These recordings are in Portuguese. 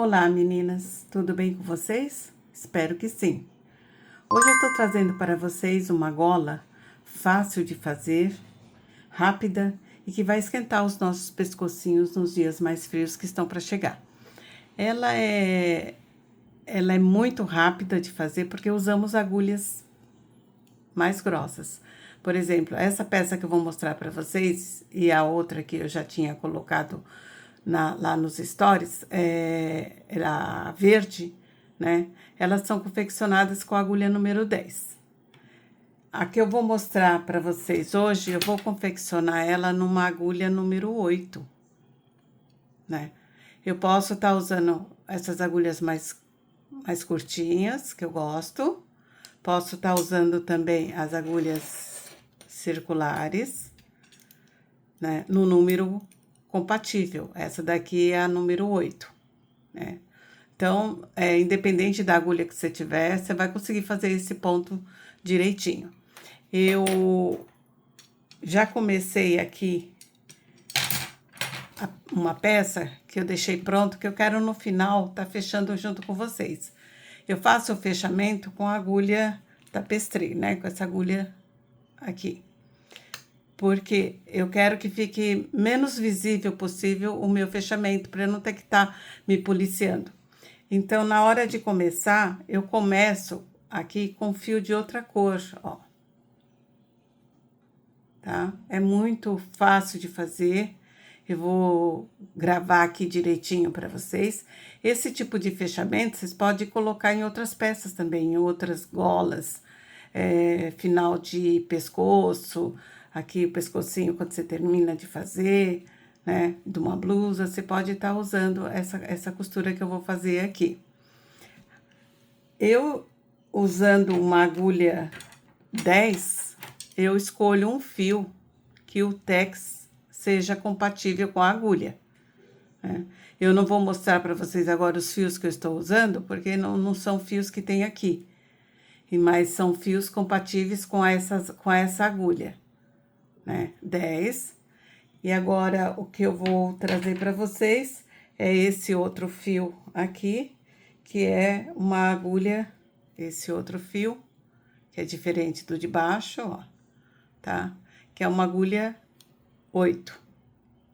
Olá, meninas, tudo bem com vocês? Espero que sim. Hoje eu estou trazendo para vocês uma gola fácil de fazer, rápida e que vai esquentar os nossos pescocinhos nos dias mais frios que estão para chegar. Ela é, ela é muito rápida de fazer porque usamos agulhas mais grossas. Por exemplo, essa peça que eu vou mostrar para vocês e a outra que eu já tinha colocado lá nos stories, era verde, né? Elas são confeccionadas com a agulha número 10. A que eu vou mostrar para vocês hoje, eu vou confeccionar ela numa agulha número 8, né? Eu posso estar usando essas agulhas mais curtinhas, que eu gosto. Posso estar usando também as agulhas circulares, né? No número compatível. Essa daqui é a número 8, né? Então, independente da agulha que você tiver, você vai conseguir fazer esse ponto direitinho. Eu já comecei aqui uma peça que eu deixei pronto, que eu quero no final tá fechando junto com vocês. Eu faço o fechamento com a agulha tapestry, né? Com essa agulha aqui. Porque eu quero que fique menos visível possível o meu fechamento, para eu não ter que estar me policiando. Então, na hora de começar, eu começo aqui com fio de outra cor, ó. Tá? É muito fácil de fazer. Eu vou gravar aqui direitinho para vocês. Esse tipo de fechamento, vocês podem colocar em outras peças também, em outras golas, final de pescoço, aqui o pescocinho quando você termina de fazer, né, de uma blusa, você pode estar usando essa costura que eu vou fazer aqui. Eu, usando uma agulha 10, eu escolho um fio que o tex seja compatível com a agulha, né? Eu não vou mostrar para vocês agora os fios que eu estou usando, porque não são fios que tem aqui, mas são fios compatíveis com essa agulha, né? 10. E agora, o que eu vou trazer para vocês é esse outro fio aqui, que é uma agulha, esse outro fio, que é diferente do de baixo, ó, tá? Que é uma agulha 8,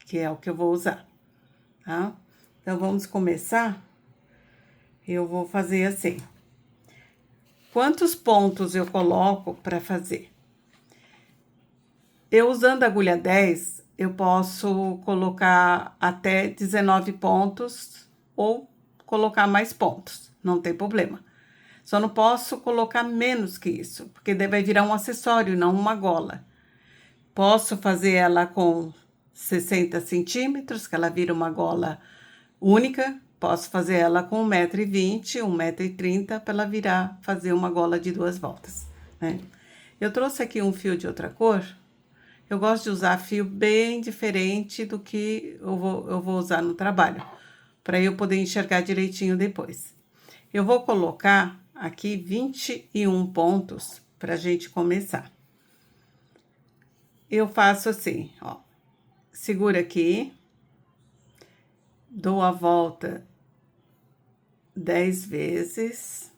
que é o que eu vou usar, tá? Então, vamos começar. Eu vou fazer assim. Quantos pontos eu coloco para fazer? Eu usando a agulha 10, eu posso colocar até 19 pontos ou colocar mais pontos, não tem problema. Só não posso colocar menos que isso, porque daí vai virar um acessório, não uma gola. Posso fazer ela com 60 centímetros, que ela vira uma gola única. Posso fazer ela com 1,20 m, 1,30 m, para ela fazer uma gola de 2 voltas, né? Eu trouxe aqui um fio de outra cor. Eu gosto de usar fio bem diferente do que eu vou usar no trabalho, para eu poder enxergar direitinho depois. Eu vou colocar aqui 21 pontos para a gente começar. Eu faço assim, ó. Segura aqui, dou a volta 10 vezes.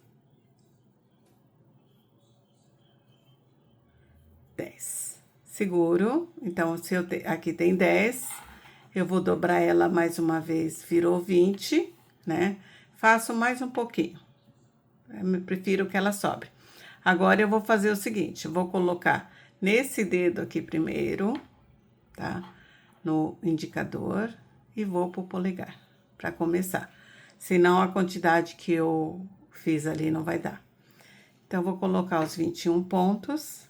10. Seguro. Então, se aqui tem 10, eu vou dobrar ela mais uma vez, virou 20, né? Faço mais um pouquinho. Eu prefiro que ela sobre. Agora, eu vou fazer o seguinte, eu vou colocar nesse dedo aqui primeiro, tá? No indicador e vou pro polegar, para começar. Senão, a quantidade que eu fiz ali não vai dar. Então, eu vou colocar os 21 pontos.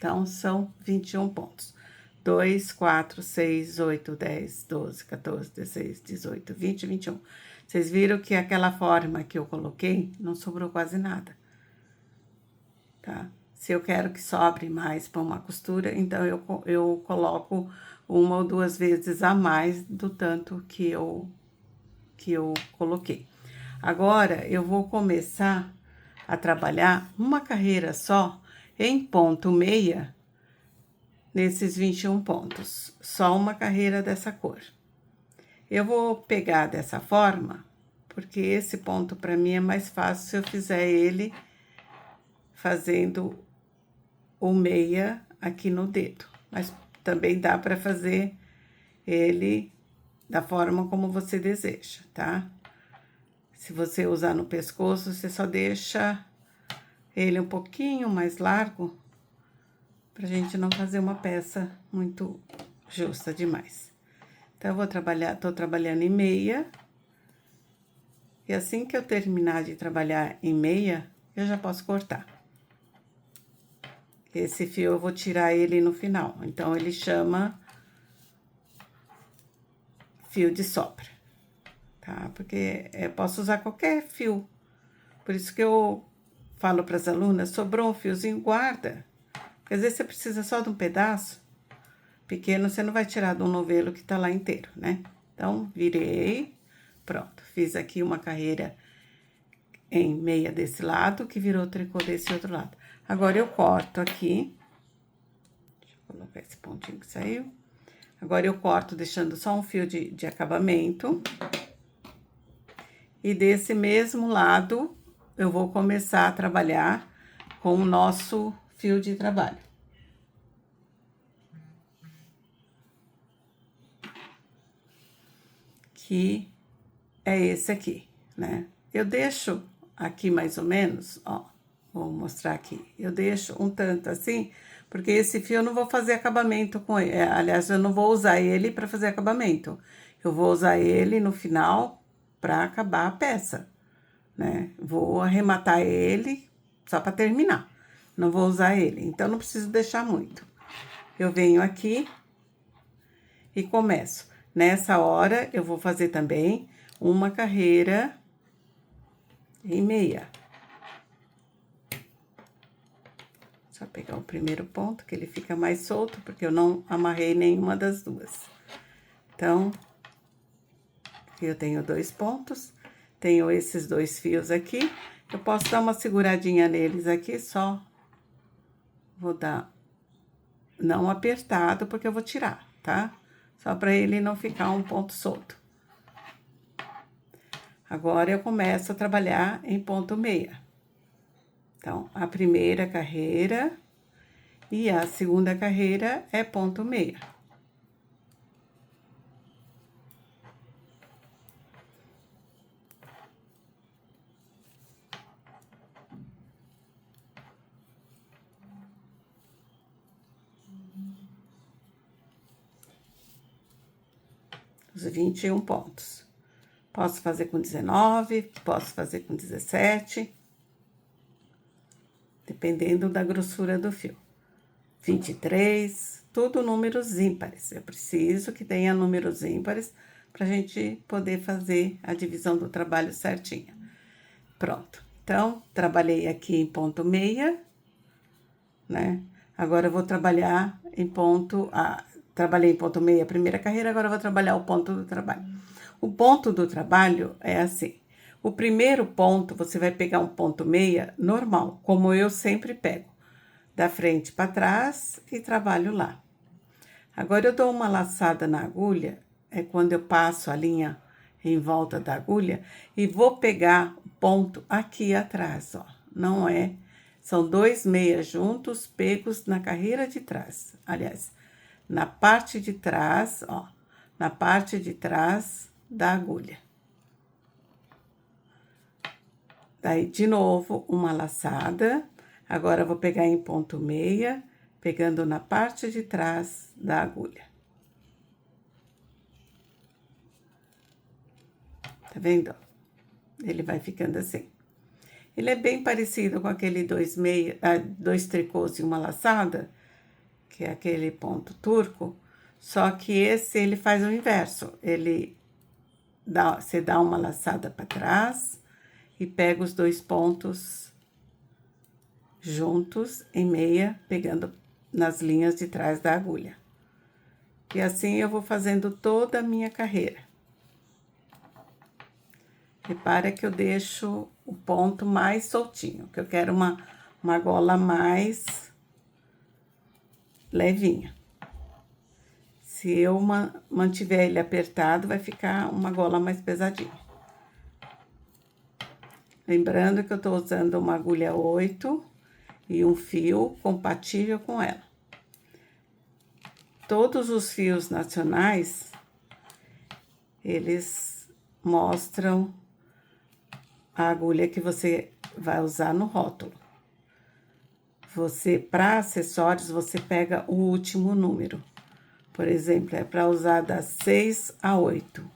Então, são 21 pontos. 2, 4, 6, 8, 10, 12, 14, 16, 18, 20, 21. Vocês viram que aquela forma que eu coloquei, não sobrou quase nada, tá? Se eu quero que sobre mais para uma costura, então eu coloco uma ou duas vezes a mais do tanto que eu coloquei. Agora, eu vou começar a trabalhar uma carreira só em ponto meia nesses 21 pontos. Só uma carreira dessa cor. Eu vou pegar dessa forma, porque esse ponto para mim é mais fácil se eu fizer ele fazendo o meia aqui no dedo. Mas também dá para fazer ele da forma como você deseja, tá? Se você usar no pescoço, você só deixa ele um pouquinho mais largo, pra gente não fazer uma peça muito justa demais. Então, eu vou trabalhar, tô trabalhando em meia. E assim que eu terminar de trabalhar em meia, eu já posso cortar. Esse fio eu vou tirar ele no final, então ele chama fio de sobra, tá? Porque eu posso usar qualquer fio. Por isso que eu falo para as alunas, sobrou um fiozinho, guarda. Porque às vezes você precisa só de um pedaço pequeno, você não vai tirar de um novelo que tá lá inteiro, né? Então, virei, pronto. Fiz aqui uma carreira em meia desse lado, que virou tricô desse outro lado. Agora, eu corto aqui. Deixa eu colocar esse pontinho que saiu. Agora, eu corto deixando só um fio de acabamento. E desse mesmo lado, eu vou começar a trabalhar com o nosso fio de trabalho. Que é esse aqui, né? Eu deixo aqui mais ou menos, ó, vou mostrar aqui. Eu deixo um tanto assim, porque esse fio eu não vou fazer acabamento com ele. Aliás, eu não vou usar ele para fazer acabamento. Eu vou usar ele no final para acabar a peça, né? Vou arrematar ele só para terminar. Não vou usar ele, então não preciso deixar muito. Eu venho aqui e começo. Nessa hora, eu vou fazer também uma carreira em meia. Só pegar o primeiro ponto, que ele fica mais solto, porque eu não amarrei nenhuma das duas. Então, eu tenho 2 pontos, tenho esses 2 fios aqui. Eu posso dar uma seguradinha neles aqui, só vou dar, não apertado, porque eu vou tirar, tá? Só para ele não ficar um ponto solto. Agora, eu começo a trabalhar em ponto meia. Então, a primeira carreira e a segunda carreira é ponto meia. Os 21 pontos. Posso fazer com 19, posso fazer com 17, dependendo da grossura do fio. 23, tudo números ímpares. Eu preciso que tenha números ímpares pra gente poder fazer a divisão do trabalho certinha. Pronto. Então, trabalhei aqui em ponto meia, né? Agora eu vou trabalhar em ponto... trabalhei em ponto meia a primeira carreira, agora eu vou trabalhar o ponto do trabalho. O ponto do trabalho é assim. O primeiro ponto, você vai pegar um ponto meia normal, como eu sempre pego. Da frente para trás e trabalho lá. Agora, eu dou uma laçada na agulha, é quando eu passo a linha em volta da agulha, e vou pegar o ponto aqui atrás, ó. Não é... São 2 meias juntos, pegos na carreira de trás. Aliás, na parte de trás, ó. Na parte de trás da agulha. Daí, de novo, uma laçada. Agora, eu vou pegar em ponto meia, pegando na parte de trás da agulha. Tá vendo? Ele vai ficando assim. Ele é bem parecido com aquele 2 tricôs e uma laçada, que é aquele ponto turco, só que esse ele faz o inverso, você dá uma laçada para trás e pega os dois pontos juntos em meia, pegando nas linhas de trás da agulha. E assim eu vou fazendo toda a minha carreira. Repara que eu deixo o ponto mais soltinho, que eu quero uma gola mais levinha. Se eu mantiver ele apertado, vai ficar uma gola mais pesadinha. Lembrando que eu tô usando uma agulha 8 e um fio compatível com ela. Todos os fios nacionais, eles mostram a agulha que você vai usar no rótulo. Para acessórios, você pega o último número. Por exemplo, é para usar das 6 a 8.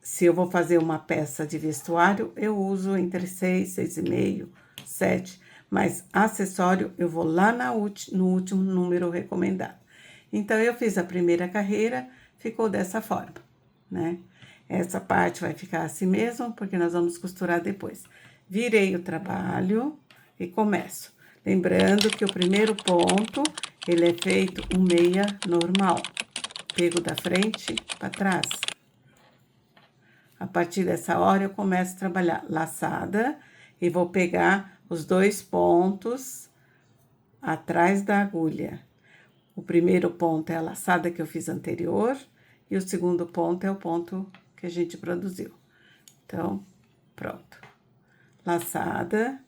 Se eu vou fazer uma peça de vestuário, eu uso entre 6, 6,5, 7. Mas acessório, eu vou lá no último número recomendado. Então, eu fiz a primeira carreira, ficou dessa forma, né? Essa parte vai ficar assim mesmo, porque nós vamos costurar depois. Virei o trabalho e começo. Lembrando que o primeiro ponto, ele é feito um meia normal. Pego da frente para trás. A partir dessa hora, eu começo a trabalhar laçada e vou pegar os dois pontos atrás da agulha. O primeiro ponto é a laçada que eu fiz anterior e o segundo ponto é o ponto que a gente produziu. Então, pronto. Laçada,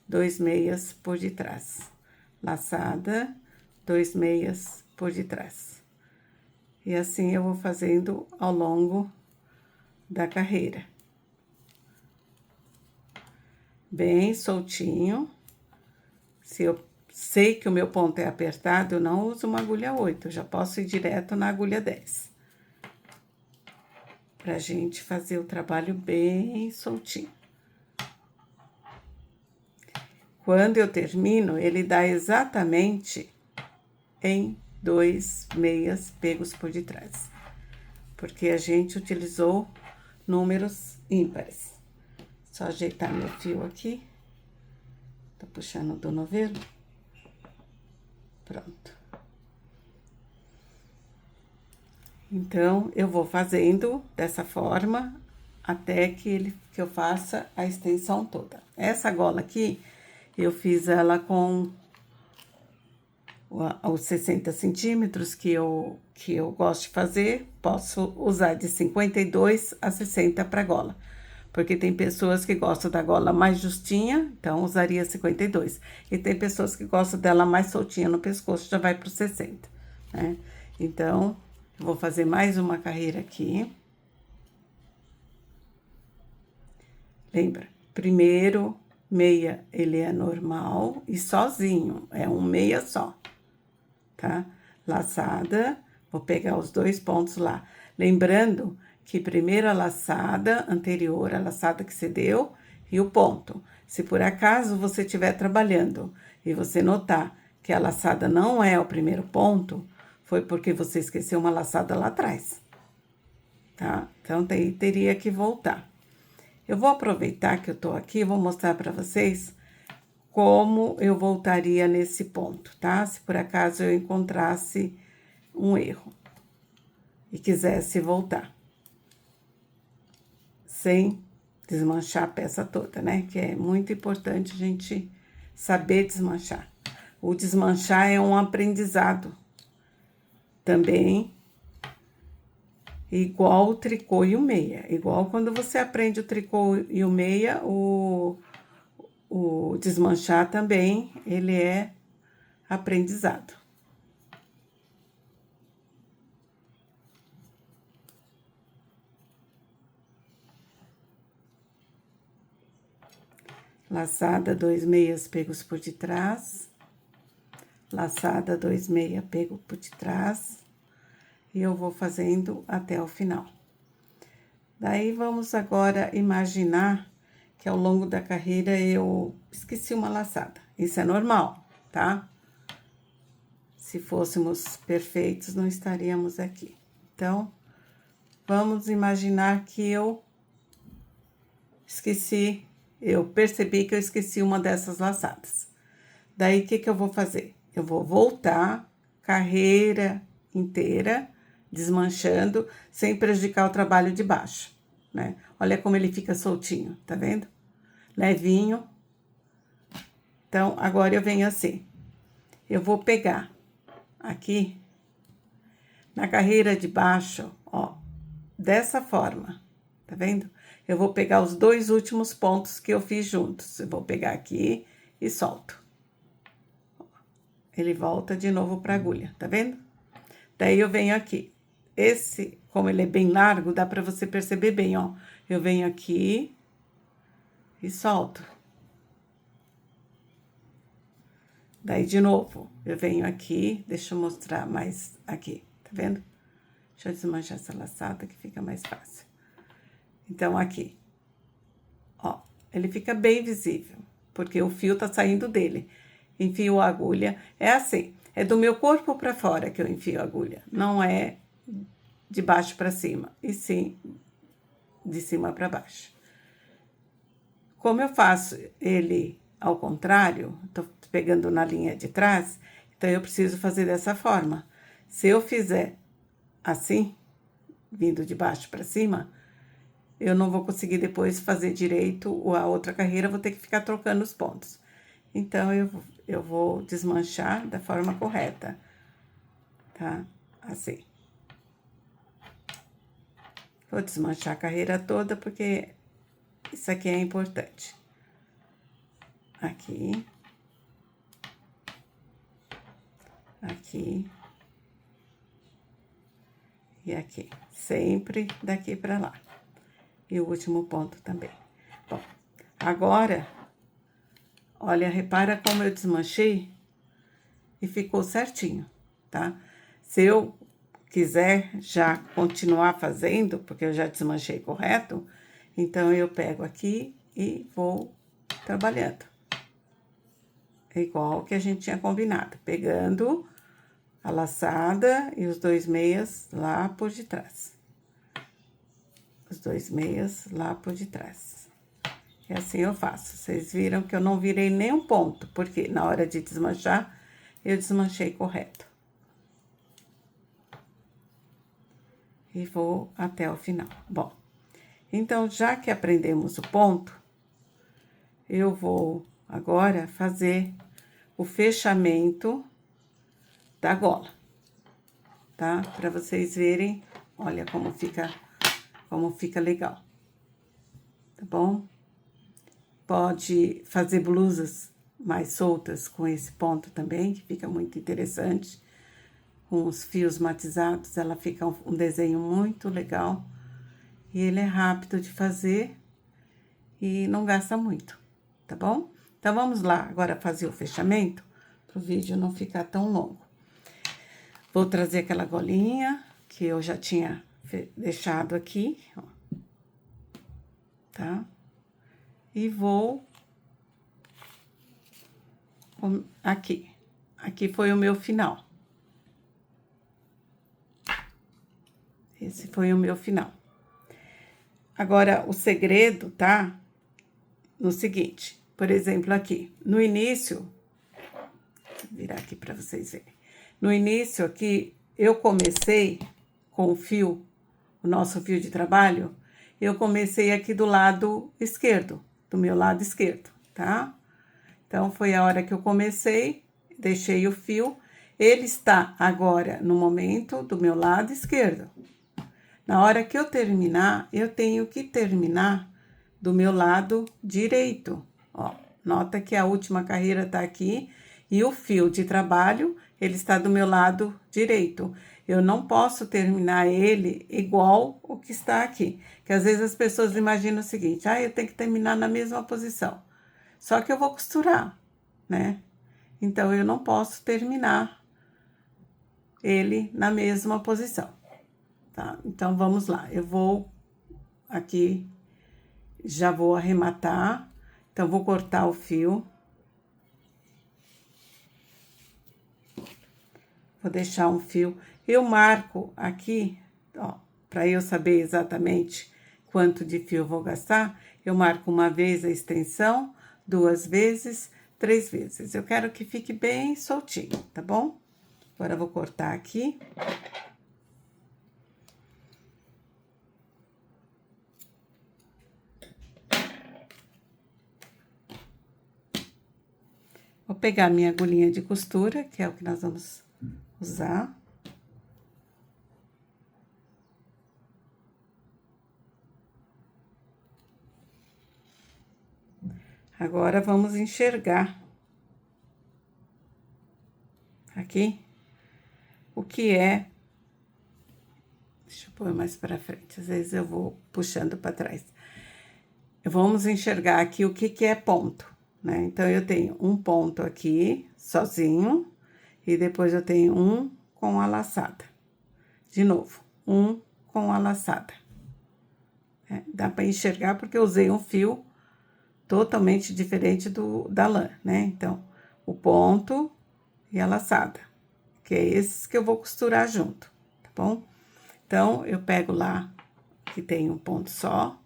2 meias por detrás. Laçada, 2 meias por detrás. E assim eu vou fazendo ao longo da carreira. Bem soltinho. Se eu sei que o meu ponto é apertado, eu não uso uma agulha 8, eu já posso ir direto na agulha 10. Pra gente fazer o trabalho bem soltinho. Quando eu termino, ele dá exatamente em 2 meias pegos por detrás. Porque a gente utilizou números ímpares. Só ajeitar meu fio aqui. Tô puxando do novelo. Pronto. Então, eu vou fazendo dessa forma até que eu faça a extensão toda. Essa gola aqui, eu fiz ela com os 60 centímetros que eu gosto de fazer. Posso usar de 52 a 60 para gola. Porque tem pessoas que gostam da gola mais justinha, então usaria 52. E tem pessoas que gostam dela mais soltinha no pescoço, já vai para os 60, né? Então, vou fazer mais uma carreira aqui. Lembra? Primeiro, meia, ele é normal e sozinho, é um meia só, tá? Laçada, vou pegar os dois pontos lá. Lembrando que primeiro a laçada anterior, a laçada que você deu, e o ponto. Se por acaso você estiver trabalhando e você notar que a laçada não é o primeiro ponto, foi porque você esqueceu uma laçada lá atrás, tá? Então, teria que voltar. Eu vou aproveitar que eu tô aqui, vou mostrar para vocês como eu voltaria nesse ponto, tá? Se por acaso eu encontrasse um erro e quisesse voltar. Sem desmanchar a peça toda, né? Que é muito importante a gente saber desmanchar. O desmanchar é um aprendizado também, igual o tricô e o meia. Igual quando você aprende o tricô e o meia, o desmanchar também, ele é aprendizado. Laçada, 2 meias pegos por detrás. Laçada, 2 meias pego por detrás. E eu vou fazendo até o final. Daí, vamos agora imaginar que ao longo da carreira eu esqueci uma laçada. Isso é normal, tá? Se fôssemos perfeitos, não estaríamos aqui. Então, vamos imaginar que eu percebi que eu esqueci uma dessas laçadas. Daí, o que eu vou fazer? Eu vou voltar, carreira inteira, desmanchando, sem prejudicar o trabalho de baixo, né? Olha como ele fica soltinho, tá vendo? Levinho. Então, agora eu venho assim. Eu vou pegar aqui, na carreira de baixo, ó, dessa forma, tá vendo? Eu vou pegar os 2 últimos pontos que eu fiz juntos. Eu vou pegar aqui e solto. Ele volta de novo pra agulha, tá vendo? Daí eu venho aqui. Esse, como ele é bem largo, dá pra você perceber bem, ó. Eu venho aqui e solto. Daí, de novo, eu venho aqui, deixa eu mostrar mais aqui, tá vendo? Deixa eu desmanchar essa laçada que fica mais fácil. Então, aqui, ó, ele fica bem visível, porque o fio tá saindo dele. Enfio a agulha, é assim, é do meu corpo pra fora que eu enfio a agulha, não é de baixo pra cima, e sim de cima pra baixo. Como eu faço ele ao contrário, tô pegando na linha de trás, então eu preciso fazer dessa forma. Se eu fizer assim, vindo de baixo para cima, eu não vou conseguir depois fazer direito a outra carreira, vou ter que ficar trocando os pontos. Então, eu vou desmanchar da forma correta, tá? Assim. Vou desmanchar a carreira toda, porque isso aqui é importante. Aqui. Aqui. E aqui. Sempre daqui pra lá. E o último ponto também. Bom, agora, olha, repara como eu desmanchei e ficou certinho, tá? Se eu quiser já continuar fazendo, porque eu já desmanchei correto, então eu pego aqui e vou trabalhando. É igual que a gente tinha combinado, pegando a laçada e os 2 meias lá por detrás. Os 2 meias lá por detrás. E assim eu faço. Vocês viram que eu não virei nem um ponto, porque na hora de desmanchar, eu desmanchei correto. E vou até o final. Bom, então, já que aprendemos o ponto, eu vou agora fazer o fechamento da gola, tá? Pra vocês verem, olha como fica legal, tá bom? Pode fazer blusas mais soltas com esse ponto também, que fica muito interessante. Com os fios matizados, ela fica um desenho muito legal. E ele é rápido de fazer e não gasta muito, tá bom? Então, vamos lá agora fazer o fechamento, para o vídeo não ficar tão longo. Vou trazer aquela golinha que eu já tinha deixado aqui, ó, tá? E vou aqui. Aqui foi o meu final. Esse foi o meu final. Agora, o segredo tá no seguinte, por exemplo, aqui, no início, vou virar aqui para vocês verem. No início aqui, eu comecei com o fio, o nosso fio de trabalho, eu comecei aqui do lado esquerdo, do meu lado esquerdo, tá? Então, foi a hora que eu comecei, deixei o fio, ele está agora, no momento, do meu lado esquerdo. Na hora que eu terminar, eu tenho que terminar do meu lado direito, ó. Nota que a última carreira tá aqui e o fio de trabalho, ele está do meu lado direito. Eu não posso terminar ele igual o que está aqui. Que às vezes as pessoas imaginam o seguinte, eu tenho que terminar na mesma posição. Só que eu vou costurar, né? Então, eu não posso terminar ele na mesma posição. Tá? Então, vamos lá. Eu vou aqui, já vou arrematar. Então, vou cortar o fio. Vou deixar um fio. Eu marco aqui, ó, para eu saber exatamente quanto de fio eu vou gastar. Eu marco uma vez a extensão, 2 vezes, 3 vezes. Eu quero que fique bem soltinho, tá bom? Agora eu vou cortar aqui. Vou pegar minha agulhinha de costura, que é o que nós vamos usar. Agora, vamos enxergar aqui o que é. Deixa eu pôr mais pra frente, às vezes eu vou puxando pra trás. Vamos enxergar aqui o que é ponto, né? Então, eu tenho um ponto aqui, sozinho, e depois eu tenho um com a laçada. De novo, um com a laçada. Dá pra enxergar porque eu usei um fio totalmente diferente da lã, né? Então, o ponto e a laçada, que é esses que eu vou costurar junto, tá bom? Então, eu pego lá, que tem um ponto só,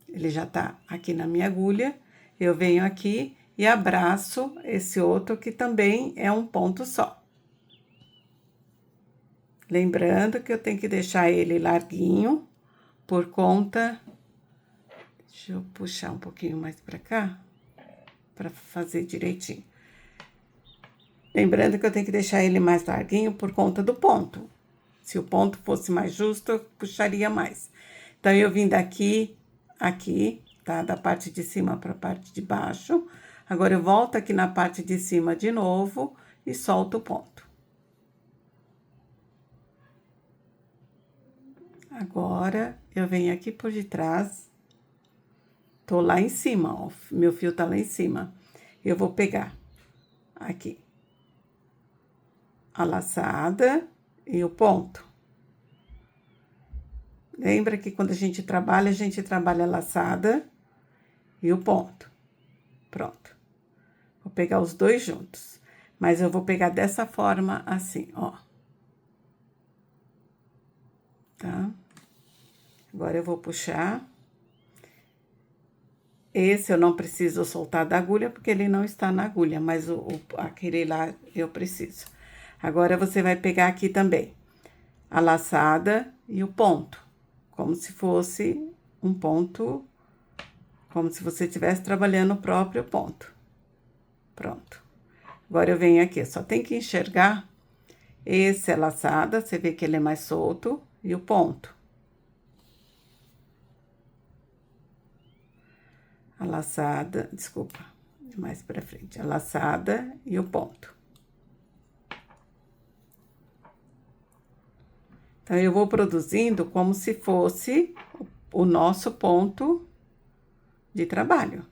ele já tá aqui na minha agulha, eu venho aqui e abraço esse outro que também é um ponto só. Lembrando que eu tenho que deixar ele larguinho, por conta. Deixa eu puxar um pouquinho mais pra cá, pra fazer direitinho. Lembrando que eu tenho que deixar ele mais larguinho por conta do ponto. Se o ponto fosse mais justo, eu puxaria mais. Então, eu vim daqui, aqui, tá? Da parte de cima pra parte de baixo. Agora, eu volto aqui na parte de cima de novo e solto o ponto. Agora, eu venho aqui por detrás. Tô lá em cima, ó. Meu fio tá lá em cima. Eu vou pegar aqui a laçada e o ponto. Lembra que quando a gente trabalha a laçada e o ponto. Pronto. Vou pegar os dois juntos. Mas eu vou pegar dessa forma, assim, ó. Tá? Agora, eu vou puxar. Esse eu não preciso soltar da agulha, porque ele não está na agulha, mas aquele lá eu preciso. Agora, você vai pegar aqui também a laçada e o ponto, como se fosse um ponto, como se você estivesse trabalhando o próprio ponto. Pronto. Agora, eu venho aqui, só tem que enxergar. Esse é laçada, você vê que ele é mais solto, e o ponto. A laçada, desculpa, mais pra frente, a laçada e o ponto. Então, eu vou produzindo como se fosse o nosso ponto de trabalho.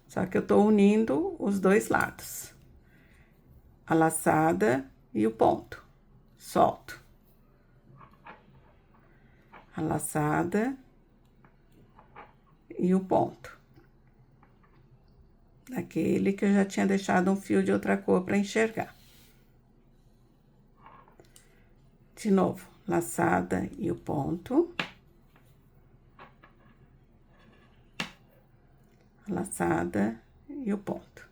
Só que eu tô unindo os dois lados. A laçada e o ponto. Solto. A laçada e o ponto. Aquele que eu já tinha deixado um fio de outra cor para enxergar. De novo, laçada e o ponto. Laçada e o ponto.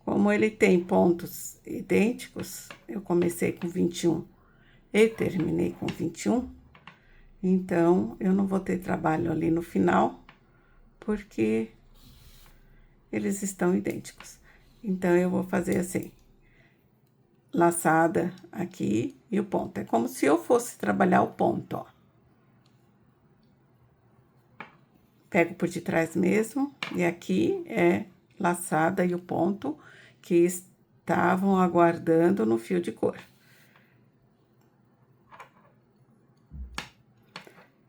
Como ele tem pontos idênticos, eu comecei com 21 e terminei com 21, então, eu não vou ter trabalho ali no final, porque eles estão idênticos. Então, eu vou fazer assim, laçada aqui e o ponto. É como se eu fosse trabalhar o ponto, ó. Pego por detrás mesmo, e aqui é laçada e o ponto que estavam aguardando no fio de cor.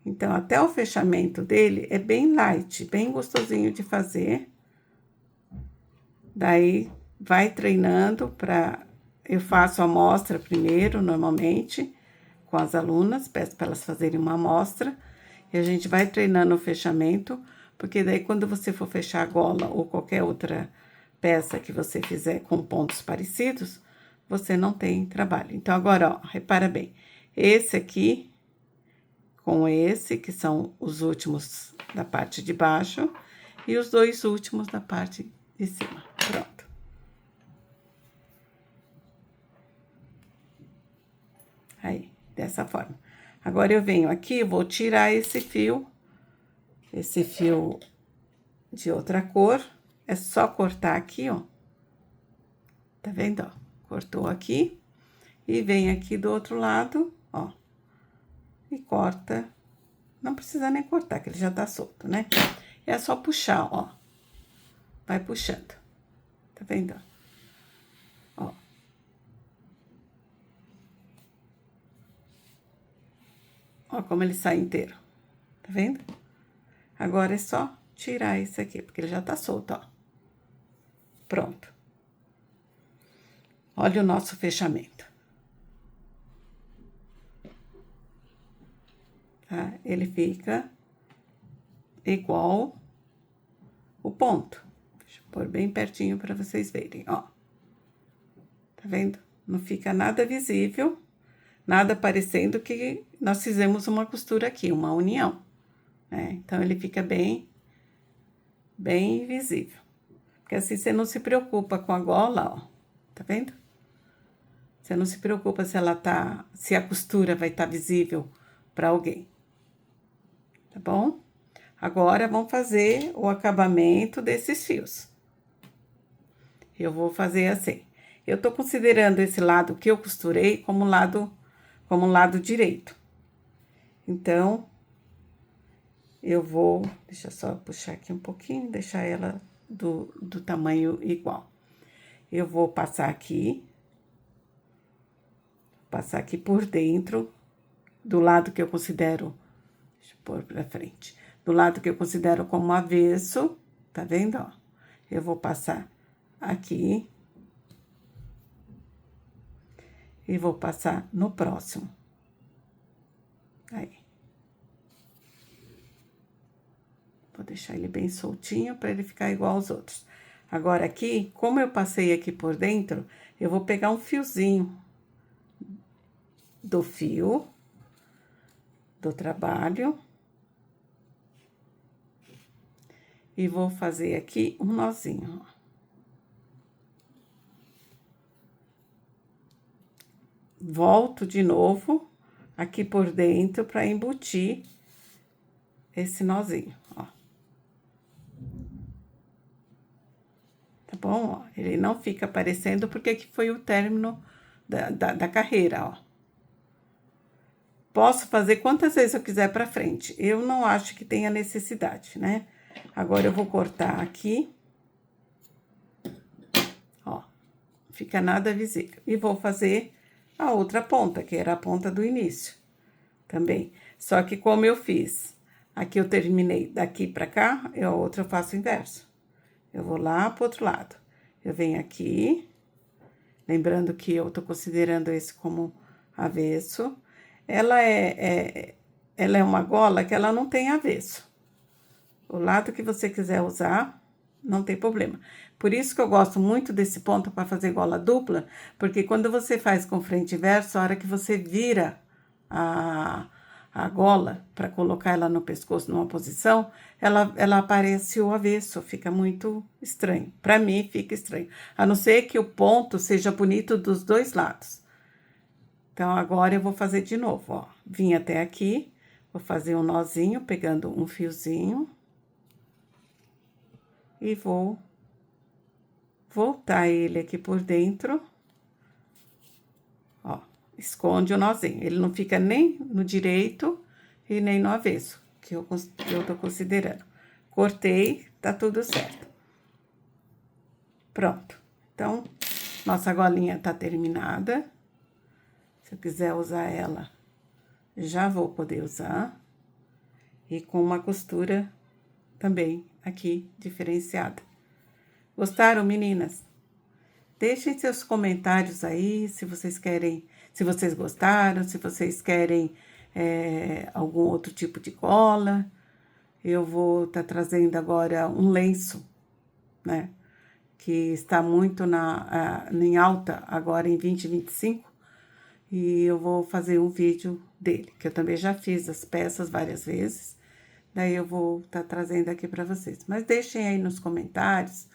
Então, até o fechamento dele é bem light, bem gostosinho de fazer. Daí, vai treinando pra... Eu faço a amostra primeiro, normalmente, com as alunas, peço para elas fazerem uma amostra, e a gente vai treinando o fechamento, porque daí, quando você for fechar a gola ou qualquer outra peça que você fizer com pontos parecidos, você não tem trabalho. Então, agora, ó, repara bem. Esse aqui com esse, que são os últimos da parte de baixo, e os dois últimos da parte de cima. Pronto. Aí, dessa forma. Agora, eu venho aqui, vou tirar esse fio de outra cor. É só cortar aqui, ó. Tá vendo, ó? Cortou aqui. E vem aqui do outro lado, ó. E corta. Não precisa nem cortar, que ele já tá solto, né? É só puxar, ó. Vai puxando. Tá vendo, ó? Ó como ele sai inteiro. Tá vendo? Agora é só tirar esse aqui, porque ele já tá solto, ó. Pronto. Olha o nosso fechamento. Tá? Ele fica igual o ponto. Deixa eu pôr bem pertinho para vocês verem, ó. Tá vendo? Não fica nada visível, nada parecendo que nós fizemos uma costura aqui, uma união, né? Então, ele fica bem visível. Porque assim, você não se preocupa com a gola, ó. Tá vendo? Você não se preocupa se a costura vai estar visível para alguém. Tá bom? Agora, vamos fazer o acabamento desses fios. Eu vou fazer assim. Eu tô considerando esse lado que eu costurei como lado direito. Então, eu vou... Deixa eu só puxar aqui um pouquinho, deixar ela do tamanho igual. Eu vou passar aqui por dentro, do lado que eu considero... Deixa eu pôr pra frente. Do lado que eu considero como avesso, tá vendo, ó? Eu vou passar aqui. E vou passar no próximo. Aí. Vou deixar ele bem soltinho para ele ficar igual aos outros. Agora aqui, como eu passei aqui por dentro, eu vou pegar um fiozinho do fio do trabalho. E vou fazer aqui um nozinho, ó. Volto de novo aqui por dentro para embutir esse nozinho, ó. Tá bom? Ó, ele não fica aparecendo porque aqui foi o término da carreira, ó. Posso fazer quantas vezes eu quiser pra frente. Eu não acho que tenha necessidade, né? Agora, eu vou cortar aqui. Ó, fica nada visível. E vou fazer a outra ponta, que era a ponta do início, também. Só que como eu fiz, aqui eu terminei daqui pra cá, a outra eu faço o inverso. Eu vou lá pro outro lado. Eu venho aqui, lembrando que eu tô considerando esse como avesso. Ela é uma gola que ela não tem avesso. O lado que você quiser usar, não tem problema. Por isso que eu gosto muito desse ponto para fazer gola dupla, porque quando você faz com frente e verso, a hora que você vira a gola para colocar ela no pescoço numa posição, ela aparece o avesso, fica muito estranho. Para mim, fica estranho. A não ser que o ponto seja bonito dos dois lados. Então, agora eu vou fazer de novo, ó. Vim até aqui, vou fazer um nozinho, pegando um fiozinho. E vou voltar ele aqui por dentro. Ó, esconde o nozinho. Ele não fica nem no direito e nem no avesso, que eu tô considerando. Cortei, tá tudo certo. Pronto. Então, nossa golinha tá terminada. Se eu quiser usar ela, já vou poder usar. E com uma costura também aqui diferenciada. Gostaram, meninas? Deixem seus comentários aí, se vocês querem, se vocês gostaram, se vocês querem algum outro tipo de cola. Eu vou estar trazendo agora um lenço, né? que está muito em alta agora em 2025, e eu vou fazer um vídeo dele, que eu também já fiz as peças várias vezes, daí eu vou estar trazendo aqui para vocês. Mas deixem aí nos comentários,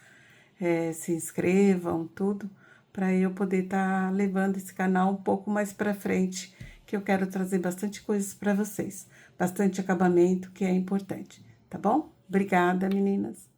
se inscrevam, tudo, para eu poder estar levando esse canal um pouco mais para frente, que eu quero trazer bastante coisas para vocês, bastante acabamento, que é importante, tá bom? Obrigada, meninas!